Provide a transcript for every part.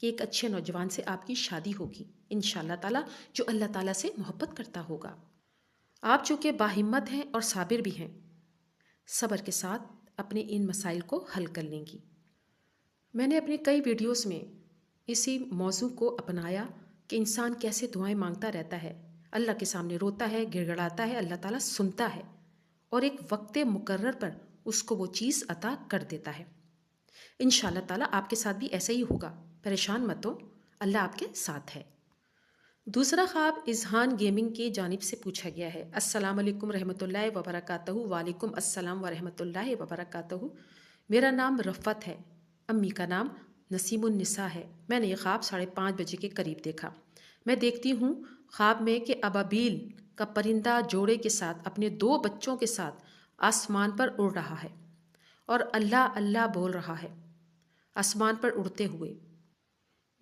کہ ایک اچھے نوجوان سے آپ کی شادی ہوگی انشاءاللہ تعالیٰ، جو اللہ تعالیٰ سے محبت کرتا ہوگا۔ آپ چونکہ باہمت ہیں اور صابر بھی ہیں، صبر کے ساتھ اپنے ان مسائل کو حل کر لیں گی۔ میں نے اپنے کئی ویڈیوز میں اسی موضوع کو اپنایا کہ انسان کیسے دعائیں مانگتا رہتا ہے، اللہ کے سامنے روتا ہے، گڑ گڑاتا ہے، اللہ تعالیٰ سنتا ہے اور ایک وقت مقرر پر اس کو وہ چیز عطا کر دیتا ہے۔ انشاءاللہ تعالیٰ آپ کے ساتھ بھی ایسا ہی ہوگا، پریشان مت ہو، اللہ آپ کے ساتھ ہے۔ دوسرا خواب اذہان گیمنگ کی جانب سے پوچھا گیا ہے۔ السلام علیکم رحمۃ اللہ وبرکاتہ۔ وعلیکم السلام ورحمۃ اللہ وبرکاتہ۔ میرا نام رفت ہے، امی کا نام نسیم النساء ہے۔ میں نے یہ خواب 5:30 بجے کے قریب دیکھا۔ میں دیکھتی ہوں خواب میں کہ ابابیل کا پرندہ جوڑے کے ساتھ اپنے 2 بچوں کے ساتھ آسمان پر اڑ رہا ہے اور اللہ اللہ بول رہا ہے آسمان پر اڑتے ہوئے۔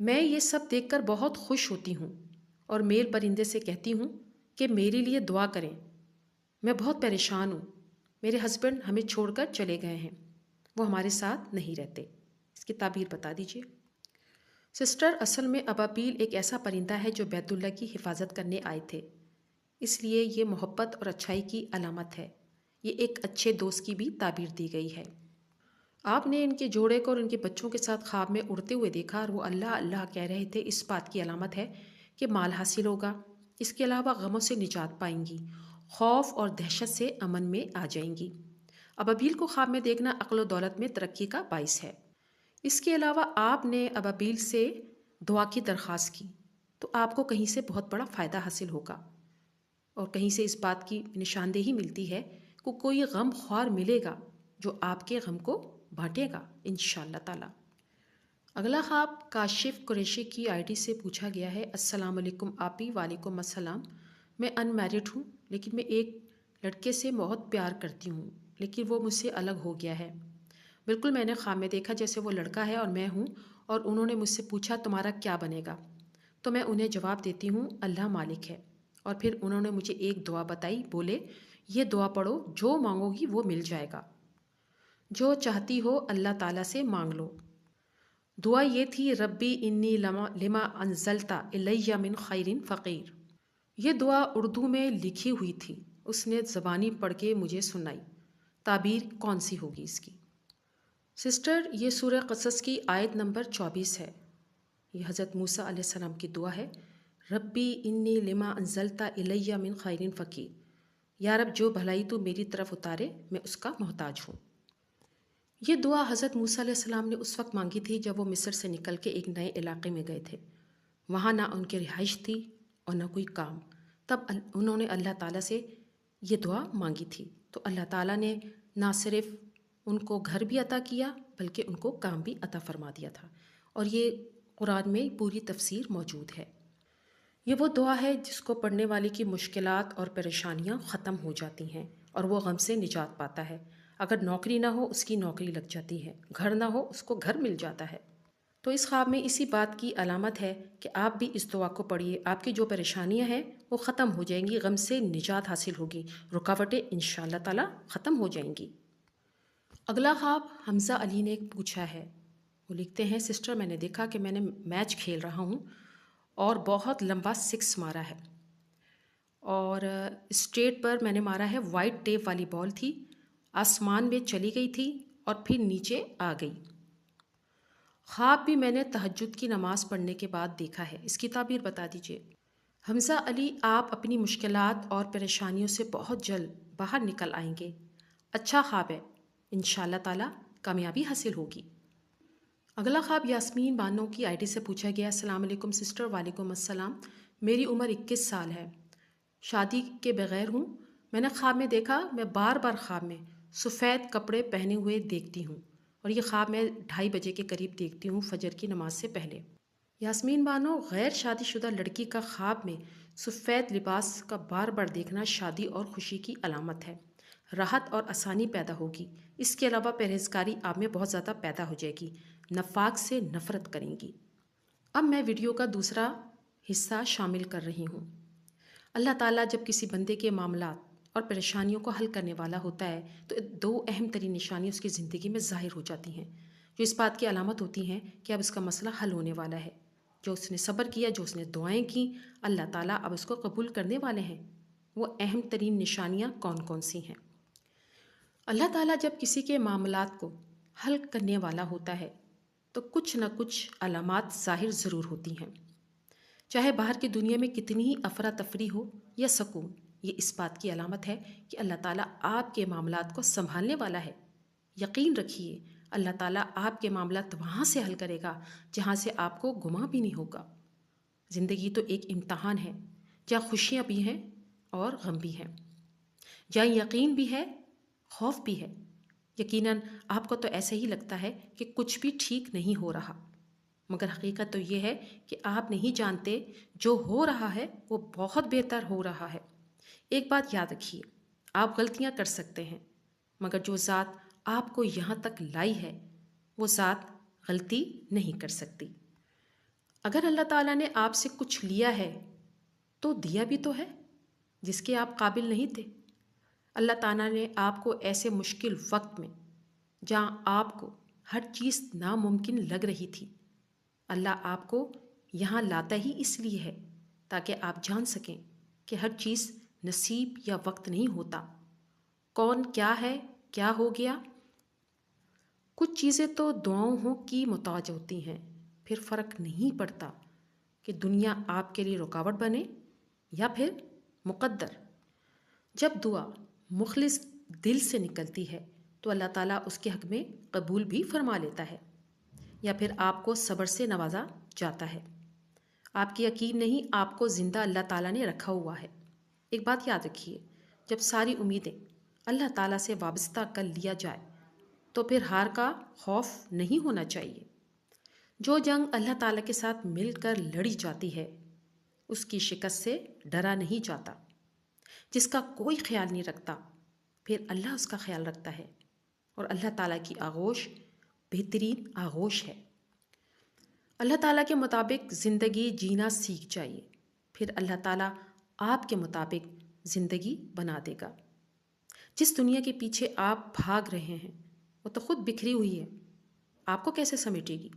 میں یہ سب دیکھ کر بہت خوش ہوتی ہوں اور میل پرندے سے کہتی ہوں کہ میرے لیے دعا کریں، میں بہت پریشان ہوں، میرے ہسبینڈ ہمیں چھوڑ کر چلے گئے ہیں، وہ ہمارے ساتھ نہیں رہتے، اس کی تعبیر بتا دیجیے۔ سسٹر، اصل میں ابابیل ایک ایسا پرندہ ہے جو بیت اللہ کی حفاظت کرنے آئے تھے، اس لیے یہ محبت اور اچھائی کی علامت ہے۔ یہ ایک اچھے دوست کی بھی تعبیر دی گئی ہے۔ آپ نے ان کے جوڑے کو اور ان کے بچوں کے ساتھ خواب میں اڑتے ہوئے دیکھا اور وہ اللہ اللہ کہہ رہے تھے، اس بات کی علامت ہے کہ مال حاصل ہوگا۔ اس کے علاوہ غموں سے نجات پائیں گی، خوف اور دہشت سے امن میں آ جائیں گی۔ ابابیل کو خواب میں دیکھنا عقل و دولت میں ترقی کا باعث ہے۔ اس کے علاوہ آپ نے ابابیل سے دعا کی درخواست کی تو آپ کو کہیں سے بہت بڑا فائدہ حاصل ہوگا، اور کہیں سے اس بات کی نشاندہی ملتی ہے کہ کوئی غم خوار ملے گا جو آپ کے غم کو بانٹے گا انشاءاللہ تعالیٰ۔ اگلا خواب کاشف قریشی کی آئی ڈی سے پوچھا گیا ہے۔ السلام علیکم آپی۔ وعلیکم السلام۔ میں ان میرڈ ہوں، لیکن میں ایک لڑکے سے بہت پیار کرتی ہوں، لیکن وہ مجھ سے الگ ہو گیا ہے۔ بالکل میں نے خواب میں دیکھا جیسے وہ لڑکا ہے اور میں ہوں، اور انہوں نے مجھ سے پوچھا تمہارا کیا بنے گا، تو میں انہیں جواب دیتی ہوں اللہ مالک ہے، اور پھر انہوں نے مجھے ایک دعا بتائی، بولے یہ دعا پڑھو، جو مانگو گی وہ مل جائے گا، جو چاہتی ہو اللہ تعالیٰ سے مانگ لو۔ دعا یہ تھی ربی انی لما انزلت الی من خیر فقیر۔ یہ دعا اردو میں لکھی ہوئی تھی، اس نے زبانی پڑھ کے مجھے سنائی۔ تعبیر کون سی ہوگی اس کی؟ سسٹر، یہ سورہ قصص کی آیت نمبر 24 ہے۔ یہ حضرت موسیٰ علیہ السلام کی دعا ہے، ربی انی لما انزلت الی من خیر فقیر۔ یا رب، جو بھلائی تو میری طرف اتارے میں اس کا محتاج ہوں۔ یہ دعا حضرت موسیٰ علیہ السلام نے اس وقت مانگی تھی جب وہ مصر سے نکل کے ایک نئے علاقے میں گئے تھے۔ وہاں نہ ان کی رہائش تھی اور نہ کوئی کام، تب انہوں نے اللہ تعالیٰ سے یہ دعا مانگی تھی، تو اللہ تعالیٰ نے نہ صرف ان کو گھر بھی عطا کیا بلکہ ان کو کام بھی عطا فرما دیا تھا، اور یہ قرآن میں پوری تفسیر موجود ہے۔ یہ وہ دعا ہے جس کو پڑھنے والے کی مشکلات اور پریشانیاں ختم ہو جاتی ہیں اور وہ غم سے نجات پاتا ہے۔ اگر نوکری نہ ہو اس کی نوکری لگ جاتی ہے، گھر نہ ہو اس کو گھر مل جاتا ہے۔ تو اس خواب میں اسی بات کی علامت ہے کہ آپ بھی اس دعا کو پڑھیے، آپ کی جو پریشانیاں ہیں وہ ختم ہو جائیں گی، غم سے نجات حاصل ہوگی، رکاوٹیں انشاءاللہ تعالیٰ ختم ہو جائیں گی۔ اگلا خواب حمزہ علی نے پوچھا ہے۔ وہ لکھتے ہیں، سسٹر میں نے دیکھا کہ میں نے میچ کھیل رہا ہوں اور بہت لمبا 6 مارا ہے، اور اسٹریٹ پر میں نے مارا ہے، وائٹ ٹیپ والی بال تھی، آسمان میں چلی گئی تھی اور پھر نیچے آ گئی۔ خواب بھی میں نے تہجد کی نماز پڑھنے کے بعد دیکھا ہے، اس کی تعبیر بتا دیجیے۔ حمزہ علی، آپ اپنی مشکلات اور پریشانیوں سے بہت جلد باہر نکل آئیں گے۔ اچھا خواب ہے، انشاءاللہ تعالیٰ کامیابی حاصل ہوگی۔ اگلا خواب یاسمین بانو کی آئی ڈی سے پوچھا گیا۔ السلام علیکم سسٹر۔ وعلیکم السلام۔ میری عمر 21 سال ہے، شادی کے بغیر ہوں۔ میں نے خواب میں دیکھا، میں بار بار خواب میں سفید کپڑے پہنے ہوئے دیکھتی ہوں، اور یہ خواب میں 2:30 بجے کے قریب دیکھتی ہوں، فجر کی نماز سے پہلے۔ یاسمین بانو، غیر شادی شدہ لڑکی کا خواب میں سفید لباس کا بار بار دیکھنا شادی اور خوشی کی علامت ہے، راحت اور آسانی پیدا ہوگی۔ اس کے علاوہ پرہیزکاری آپ میں بہت زیادہ پیدا ہو جائے گی، نفاق سے نفرت کریں گی۔ اب میں ویڈیو کا دوسرا حصہ شامل کر رہی ہوں۔ اللہ تعالیٰ جب کسی بندے کے معاملات اور پریشانیوں کو حل کرنے والا ہوتا ہے تو 2 اہم ترین نشانیاں اس کی زندگی میں ظاہر ہو جاتی ہیں۔ جو اس بات کی علامت ہوتی ہیں کہ اب اس کا مسئلہ حل ہونے والا ہے۔ جو اس نے صبر کیا، جو اس نے دعائیں کیں، اللہ تعالیٰ اب اس کو قبول کرنے والے ہیں۔ وہ اہم ترین نشانیاں کون کون سی ہیں؟ اللہ تعالیٰ جب کسی کے معاملات کو حل کرنے والا ہوتا ہے تو کچھ نہ کچھ علامات ظاہر ضرور ہوتی ہیں۔ چاہے باہر کی دنیا میں کتنی ہی افراتفری ہو یا سکون، یہ اس بات کی علامت ہے کہ اللہ تعالیٰ آپ کے معاملات کو سنبھالنے والا ہے۔ یقین رکھیے، اللہ تعالیٰ آپ کے معاملات وہاں سے حل کرے گا جہاں سے آپ کو گمان بھی نہیں ہوگا۔ زندگی تو ایک امتحان ہے، جہاں خوشیاں بھی ہیں اور غم بھی ہیں، جہاں یقین بھی ہے، خوف بھی ہے۔ یقیناً آپ کو تو ایسے ہی لگتا ہے کہ کچھ بھی ٹھیک نہیں ہو رہا، مگر حقیقت تو یہ ہے کہ آپ نہیں جانتے جو ہو رہا ہے وہ بہت بہتر ہو رہا ہے۔ ایک بات یاد رکھیے، آپ غلطیاں کر سکتے ہیں، مگر جو ذات آپ کو یہاں تک لائی ہے وہ ذات غلطی نہیں کر سکتی۔ اگر اللہ تعالیٰ نے آپ سے کچھ لیا ہے تو دیا بھی تو ہے جس کے آپ قابل نہیں تھے۔ اللہ تعالیٰ نے آپ کو ایسے مشکل وقت میں، جہاں آپ کو ہر چیز ناممکن لگ رہی تھی، اللہ آپ کو یہاں لاتا ہی اس لیے ہے تاکہ آپ جان سکیں کہ ہر چیز نصیب یا وقت نہیں ہوتا۔ کون کیا ہے، کیا ہو گیا؟ کچھ چیزیں تو دعاؤں کی محتاج ہوتی ہیں، پھر فرق نہیں پڑتا کہ دنیا آپ کے لیے رکاوٹ بنے یا پھر مقدر۔ جب دعا مخلص دل سے نکلتی ہے تو اللہ تعالیٰ اس کے حق میں قبول بھی فرما لیتا ہے، یا پھر آپ کو صبر سے نوازا جاتا ہے۔ آپ کی یقین نہیں، آپ کو زندہ اللہ تعالیٰ نے رکھا ہوا ہے۔ ایک بات یاد رکھیے، جب ساری امیدیں اللہ تعالیٰ سے وابستہ کر لیا جائے تو پھر ہار کا خوف نہیں ہونا چاہیے۔ جو جنگ اللہ تعالیٰ کے ساتھ مل کر لڑی جاتی ہے اس کی شکست سے ڈرا نہیں جاتا۔ جس کا کوئی خیال نہیں رکھتا، پھر اللہ اس کا خیال رکھتا ہے، اور اللہ تعالیٰ کی آغوش بہترین آغوش ہے۔ اللہ تعالیٰ کے مطابق زندگی جینا سیکھ جائیے، پھر اللہ تعالیٰ آپ کے مطابق زندگی بنا دے گا۔ جس دنیا کے پیچھے آپ بھاگ رہے ہیں وہ تو خود بکھری ہوئی ہے، آپ کو کیسے سمیٹے گی؟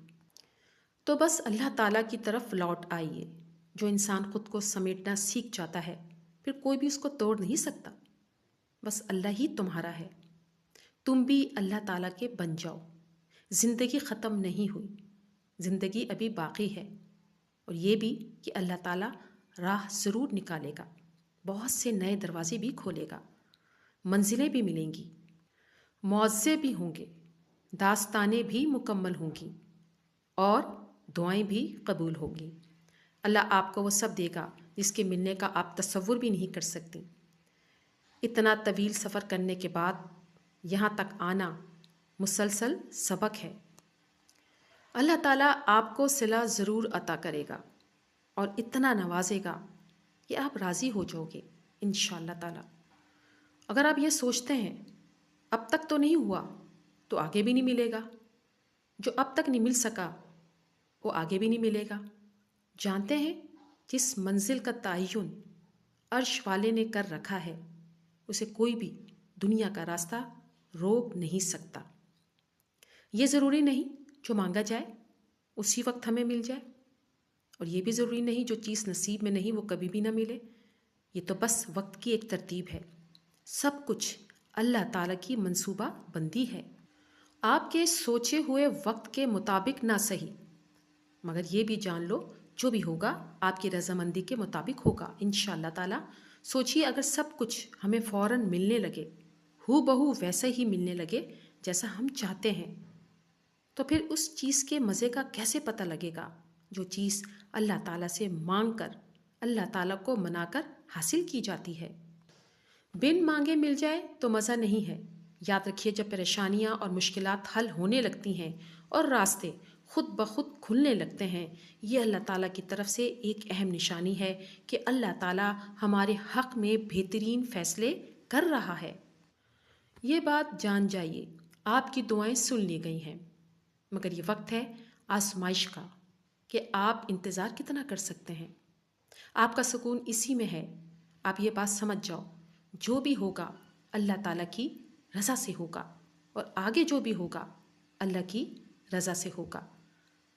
تو بس اللہ تعالیٰ کی طرف لوٹ آئیے۔ جو انسان خود کو سمیٹنا سیکھ جاتا ہے پھر کوئی بھی اس کو توڑ نہیں سکتا۔ بس اللہ ہی تمہارا ہے، تم بھی اللہ تعالیٰ کے بن جاؤ۔ زندگی ختم نہیں ہوئی، زندگی ابھی باقی ہے، اور یہ بھی کہ اللہ تعالیٰ راہ ضرور نکالے گا، بہت سے نئے دروازے بھی کھولے گا، منزلیں بھی ملیں گی، معاوضے بھی ہوں گے، داستانیں بھی مکمل ہوں گی، اور دعائیں بھی قبول ہوں گی۔ اللہ آپ کو وہ سب دے گا جس کے ملنے کا آپ تصور بھی نہیں کر سکتی۔ اتنا طویل سفر کرنے کے بعد یہاں تک آنا مسلسل سبق ہے۔ اللہ تعالیٰ آپ کو صلہ ضرور عطا کرے گا اور اتنا نوازے گا کہ آپ راضی ہو جاؤ گے انشاءاللہ تعالیٰ۔ اگر آپ یہ سوچتے ہیں اب تک تو نہیں ہوا تو آگے بھی نہیں ملے گا، جو اب تک نہیں مل سکا وہ آگے بھی نہیں ملے گا۔ جانتے ہیں جس منزل کا تعین عرش والے نے کر رکھا ہے اسے کوئی بھی دنیا کا راستہ روک نہیں سکتا۔ یہ ضروری نہیں جو مانگا جائے اسی وقت ہمیں مل جائے، اور یہ بھی ضروری نہیں جو چیز نصیب میں نہیں وہ کبھی بھی نہ ملے۔ یہ تو بس وقت کی ایک ترتیب ہے، سب کچھ اللہ تعالیٰ کی منصوبہ بندی ہے۔ آپ کے سوچے ہوئے وقت کے مطابق نہ صحیح، مگر یہ بھی جان لو جو بھی ہوگا آپ کی رضامندی کے مطابق ہوگا انشاءاللہ تعالیٰ۔ سوچیے اگر سب کچھ ہمیں فوراً ملنے لگے، ہو بہو ویسا ہی ملنے لگے جیسا ہم چاہتے ہیں، تو پھر اس چیز کے مزے کا کیسے پتہ لگے گا جو چیز اللہ تعالیٰ سے مانگ کر اللہ تعالیٰ کو منا کر حاصل کی جاتی ہے۔ بن مانگے مل جائے تو مزہ نہیں ہے۔ یاد رکھیے جب پریشانیاں اور مشکلات حل ہونے لگتی ہیں اور راستے خود بخود کھلنے لگتے ہیں، یہ اللہ تعالیٰ کی طرف سے ایک اہم نشانی ہے کہ اللہ تعالیٰ ہمارے حق میں بہترین فیصلے کر رہا ہے۔ یہ بات جان جائیے، آپ کی دعائیں سن لی گئی ہیں، مگر یہ وقت ہے آزمائش کا کہ آپ انتظار کتنا کر سکتے ہیں۔ آپ کا سکون اسی میں ہے۔ آپ یہ بات سمجھ جاؤ، جو بھی ہوگا اللہ تعالیٰ کی رضا سے ہوگا، اور آگے جو بھی ہوگا اللہ کی رضا سے ہوگا۔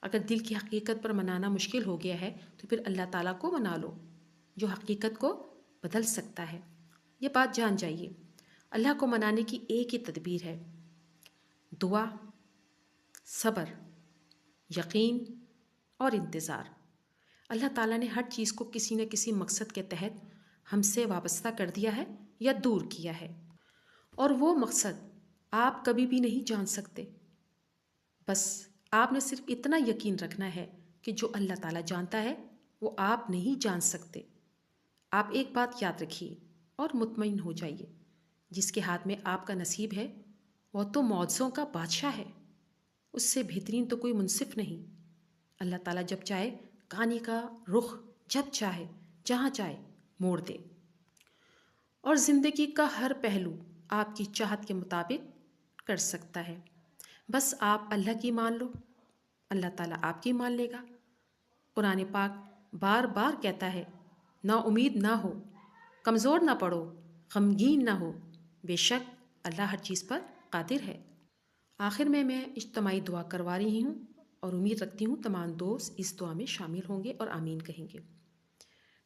اگر دل کی حقیقت پر منانا مشکل ہو گیا ہے تو پھر اللہ تعالیٰ کو منا لو جو حقیقت کو بدل سکتا ہے۔ یہ بات جان جائیے، اللہ کو منانے کی ایک ہی تدبیر ہے، دعا، صبر، یقین اور انتظار۔ اللہ تعالیٰ نے ہر چیز کو کسی نہ کسی مقصد کے تحت ہم سے وابستہ کر دیا ہے یا دور کیا ہے، اور وہ مقصد آپ کبھی بھی نہیں جان سکتے۔ بس آپ نے صرف اتنا یقین رکھنا ہے کہ جو اللہ تعالیٰ جانتا ہے وہ آپ نہیں جان سکتے۔ آپ ایک بات یاد رکھیے اور مطمئن ہو جائیے، جس کے ہاتھ میں آپ کا نصیب ہے وہ تو معجزوں کا بادشاہ ہے، اس سے بہترین تو کوئی منصف نہیں۔ اللہ تعالیٰ جب چاہے کہانی کا رخ جب چاہے جہاں چاہے موڑ دے، اور زندگی کا ہر پہلو آپ کی چاہت کے مطابق کر سکتا ہے۔ بس آپ اللہ کی مان لو، اللہ تعالیٰ آپ کی مان لے گا۔ قرآن پاک بار بار کہتا ہے، نا امید نہ ہو، کمزور نہ پڑو، غمگین نہ ہو، بے شک اللہ ہر چیز پر قادر ہے۔ آخر میں اجتماعی دعا کروا رہی ہوں اور امید رکھتی ہوں تمام دوست اس دعا میں شامل ہوں گے اور آمین کہیں گے۔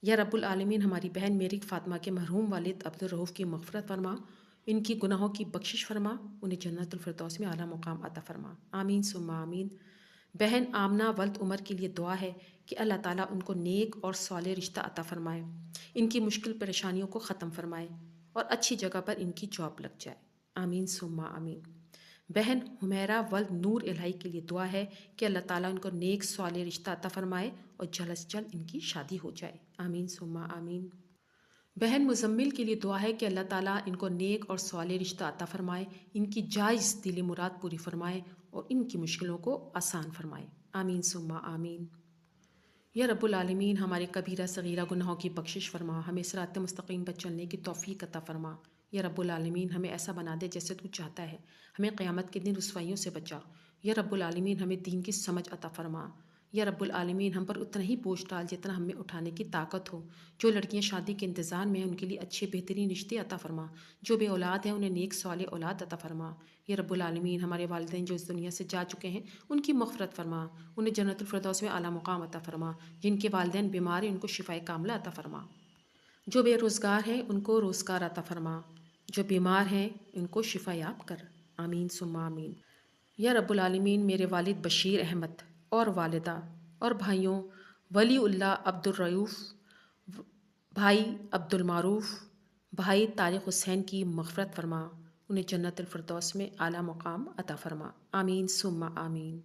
یا رب العالمین، ہماری بہن میری فاطمہ کے مرحوم والد عبدالرؤف کی مغفرت فرما، ان کی گناہوں کی بخشش فرما، انہیں جنت الفردوس میں اعلیٰ مقام عطا فرما، آمین ثم آمین۔ بہن آمنہ ولد عمر کے لیے دعا ہے کہ اللہ تعالیٰ ان کو نیک اور صالح رشتہ عطا فرمائے، ان کی مشکل پریشانیوں کو ختم فرمائے اور اچھی جگہ پر ان کی جاب لگ جائے، آمین ثم آمین۔ بہن حمیرہ ولد نور الہی کے لیے دعا ہے کہ اللہ تعالیٰ ان کو نیک صالح رشتہ عطا فرمائے اور جلد از جلد ان کی شادی ہو جائے، آمین ثم آمین۔ بہن مزمل کے لیے دعا ہے کہ اللہ تعالیٰ ان کو نیک اور صالح رشتہ عطا فرمائے، ان کی جائز دلی مراد پوری فرمائے اور ان کی مشکلوں کو آسان فرمائے، آمین ثم آمین۔ یا رب العالمین، ہمارے کبیرہ صغیرہ گناہوں کی بخشش فرما، ہمیں صراط مستقیم پر چلنے کی توفیق عطا فرما۔ یا رب العالمین، ہمیں ایسا بنا دے جیسے تو چاہتا ہے، ہمیں قیامت کے دن رسوائیوں سے بچا۔ یا رب العالمین، ہمیں دین کی سمجھ عطا فرما۔ یا رب العالمین، ہم پر اتنا ہی بوجھ ڈال جتنا ہم میں اٹھانے کی طاقت ہو۔ جو لڑکیاں شادی کے انتظار میں ہیں ان کے لیے اچھے بہترین رشتے عطا فرما، جو بے اولاد ہیں انہیں نیک صالح اولاد عطا فرما۔ یا رب العالمین، ہمارے والدین جو اس دنیا سے جا چکے ہیں ان کی مغفرت فرما، انہیں جنت الفردوس میں اعلیٰ مقام عطا فرما۔ جن کے والدین بیمار ہیں ان کو شفائے کاملہ عطا فرما، جو بے روزگار ہیں ان کو روزگار عطا فرما، جو بیمار ہیں ان کو شفا یاب کر، آمین ثم آمین۔ یا رب العالمین، میرے والد بشیر احمد اور والدہ اور بھائیوں ولی اللہ عبدالرؤف، بھائی عبدالمعروف، بھائی طارق حسین کی مغفرت فرما، انہیں جنت الفردوس میں اعلیٰ مقام عطا فرما، آمین ثم آمین۔